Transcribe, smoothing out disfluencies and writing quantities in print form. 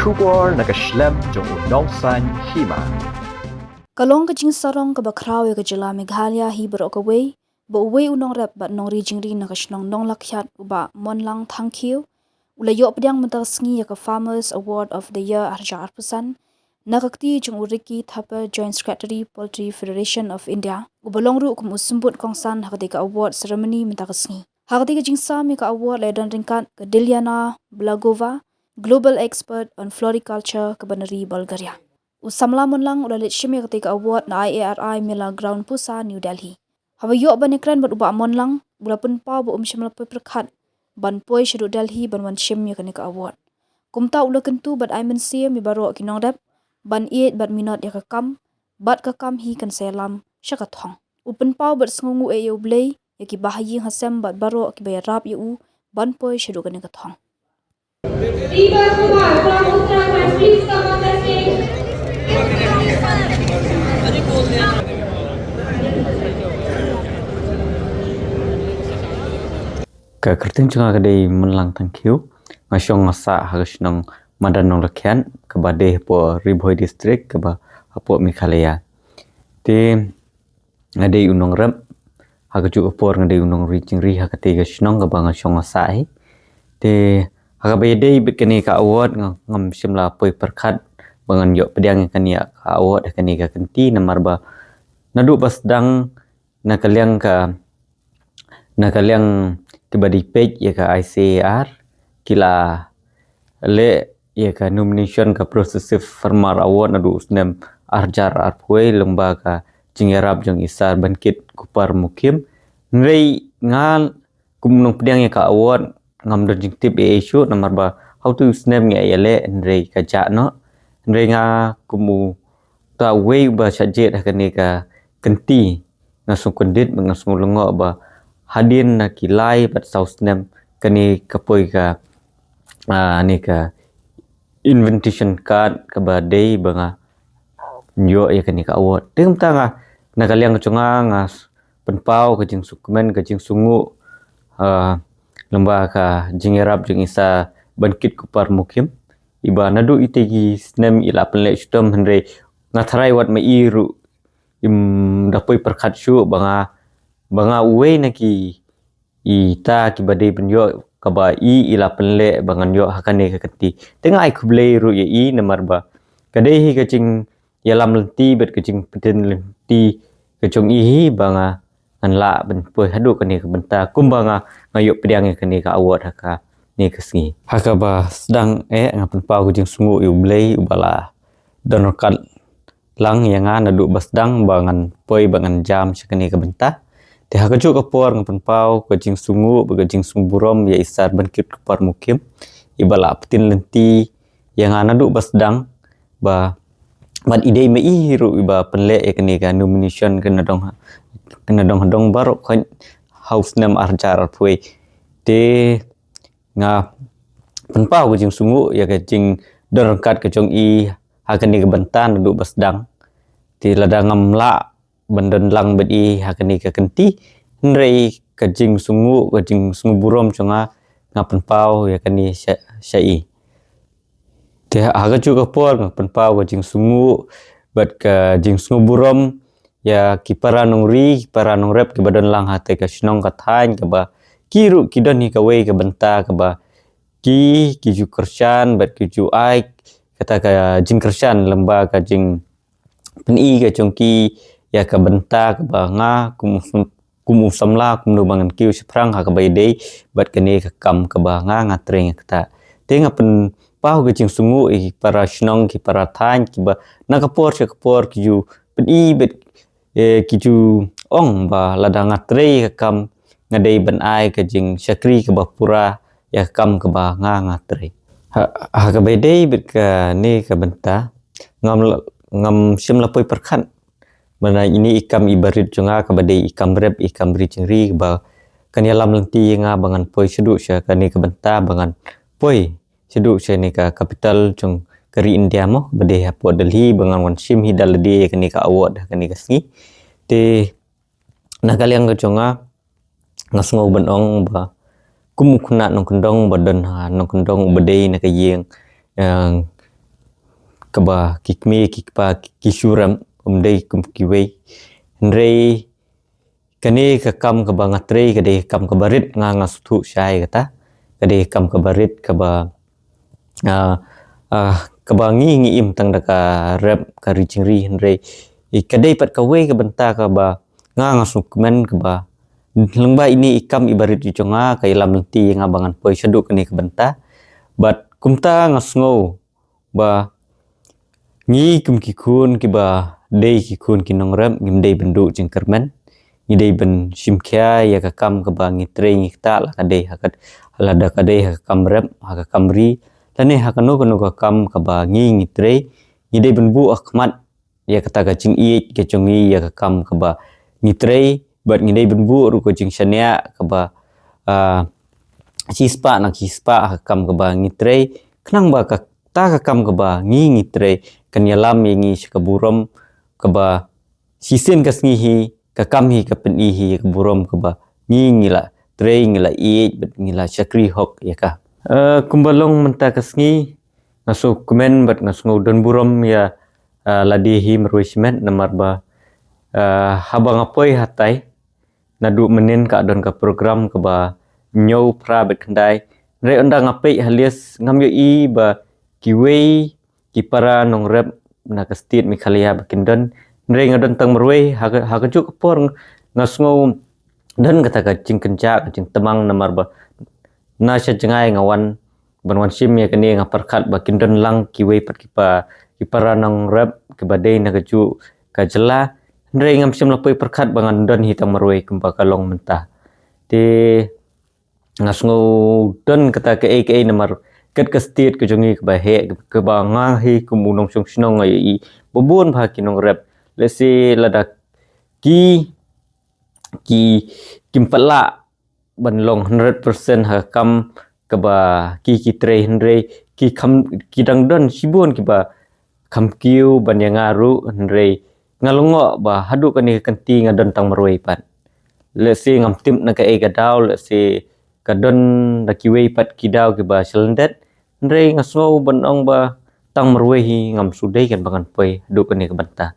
Shubor nakashlem jong unongsan hima. Kalong kajing sarong ka bakraw ya kajala Meghalaya hi barok away ba uwe unong rep ba nong rijingri nakashnong nong lakyat ba monlang thankiu ulayo pediang mentasngi ya ka Farmers Award of the Year arja arpusan nakakti jong uriki thapa Joint Secretary Poultry Federation of India ubalong ru kum usumbut kongsan hakati ka award ceremony mentakasngi hakati ka jingsa mi ka award ledan ringkat ka Dilyana Blagova Global Expert on Floriculture ka Banari Bulgaria Usamla munlang ulalit shimi ketika award na IARI Mila Ground Pusa New Delhi. Hawa yok banikran bat uba munlang bulapun pa bu shimla poi perkhat ban poi shiru Delhi ban wan shim ya kenika award. Kumta ula kentu bat aimen sia mi baro kinong dap ban iet bat minot ya kakam bat kakam hi kan selam syakathong. Upen pa bat sngungu e yo blay ya ki bahayi hasem bat baro ki bayarap yu ban poi shiru kenika thong. Deepak Kumar from Uttarakhand, please come on the stage. Ka kerting chunga kadai menlang tangkiu ngasong ngasa harus nang madan nong lakian ke badeh po Ribhoi district ke ba apo Meghalaya. Te ngadai unong rem hagaju upor ngadai unong rijingri hakati ga shnong ke ba ngasong ngasa ai. Te hagabedai bekeni ka award ngam simla poi perkhat bangan yok pediang kania ka award kani ka kenti namar ba nadu basdang nakaliang kibadi page ya ka ICAR kila le ya ka nomination ka processive farmer award nadu usnem arjar arpwe lomba ka jingerap jong isar bankit kupar mukim nrei ngal kumnong pediang ya ka award ngam dojing tip e issue namar ba how to usnem nge yale nrei ka ja no nrei nga kumu ta way ba sajet hakane ka kenti ngasung kondit ngasung lengo ba hadin na kilai bat sausnem kani kapoi ka ni ka invitation card ka badai banga nyo ya kani ka award ting tanga nakaliang chunga ngas penpau ka jing sukumen ka jing sungu lomba ka jingerap jing isa bankit kupar mukim iba nadu itegi snem ila penle stem henre ngatharai wat ma iru im dapoi perkhat shu banga uwe naki ita ki badai penyo kaba ila penle bangan yo hakane ka keti tengah ai kublei ru ye namar ba kadai hi kacing yalam lenti bet kacing peden lenti kacung hi banga anla ben poi hadu kani ka benta kumbanga ngayuk pediang kani ka award haka ni kesngi haka ba sedang ngapen pau kacing sungu yu blei ubala donokat lang yang nadu basdang bangan poi bangan jam sekani ka benta te hakaju kapor ngapen pau kajing sungu bagajing sumburom ya isar bankit kupar mukim ibala petin lenti yang nadu basdang ba mat idei me iru iba penle ekani ka nomination kena dong barok kan house nam arjar pui te nga penpau kajing sungu ya kajing dorongkat kajong i hakani ka bentan nadu basdang ti ladangam la bandan lang bedi hakani ka kenti nrei kajing sungu burom chunga ngapen pau ya kani syai te aga juga por ngapen pau kajing sungu bat ka jing sungu burom ya kipara nong rep ke badan lang hate ka shnong ka thain ka ba kiru kidon hi ka wei ka benta ka ba ki ju kershan bat ki ju ai kata ka jing kershan lemba ka jing peni ka chongki ya ka benta ka ba nga kumu samla kumno bangan kiu seprang ha ka baidei bat kene ka kam ka ba nga ngatreng kata tenga pen pau ka jing sungu i para shnong ki para thain ki ba na ka por ki ju peni bet ki ju ong ba lada ngatre ka kam ngadei ban ai ka jing syakri ka ba pura ya kam ka ba nga ngatre ha ka baidei bet ka ne ka benta ngam simla poi perkhan mana ini ikam ibarit junga ka badai ikam rep ikam rijingri ba kan yalam lenti nga bangan poi sedu sya kani ka benta bangan poi sedu sya ni ka capital jung kari India mo badai hapo Delhi bangan wan sim hidal de kani ka award kani ka sngi te nakaliang ka junga ngasngo banong ba kumukna nong kendong badan nong kendong badai na ka yeng kaba kikme kikpa kisuram umdei kum kiwei ndrei kane ka kam kaba ngatrei kade kam kabarit nga suthu syai kata kade kam kabarit kaba kaba ngi im tang daka rep ka richingri ndrei kade pat kawei ka benta kaba nga sukmen kaba lengba ini ikam ibarit diconga kai lam lenti nga bangan poi seduk kene ka benta but kumta ngasngo ba ngi kum kikun kiba dei kikun kinong rem ngim dei bendu jeng kermen ngi dei ben simkya ya ka kam ka ba ngi tre ngi ta la ka dei hakat alada ka dei ha kam rem ha ka kamri tane ha kanu kanu ka kam ka ba ngi tre ngi dei ben bu akhmat ya kata ka jing i ke chongi ya ka kam ka ba ngi tre bat ngi dei ben bu ru ko jing shania ka ba chispa na chispa ha kam ka ba ngi tre knang ba ka ta ka kam ka ba ngi tre kanyalam yangi sikaburom kaba sisen kasngihi kakamhi kapenihi kaburom kaba ngila tre ngila bet ngila chakri hok yaka kumbalong menta kasngi ngaso komen bat ngasngo don burom ya ladihi meruismen namar ba habang apoi hatai nadu menin ka don ka program kaba nyau pra bet kendai re undang apei halias ngamyo i ba kiwei kipara nong rep na ka state Meghalaya bakindon nre ngadon tang merwe ha juk por ngasngo dan kata ka jing kencak jing temang namar ba na sya jengai ngawan banwan sim ya kene ngaparkat bakindon lang kiwei pat kipara nong rep kebadai na kaju ka jela nre ngam sim lapoi perkat bangan don hitang merwe kumpa kalong mentah te ngasngo don kata ke namar ket ke state ke jongi ke bahe ke banga hi kumunong song sinong ai bobon pha kinong rep lesi lada ki kimpala banlong 100% ha kam ke ba ki tre hndre ki kham kidang don sibon ki ba kham kiu ban yang aru hndre ngalongo ba hadu kani kanti ngadon tang marwei pat lesi ngam tim na ka e gadau lesi kadon da kiwei pat kidau ke ba selendet nre ngasngo banong ba tang merwehi ngam sudai kan bangan poi duk ni ke banta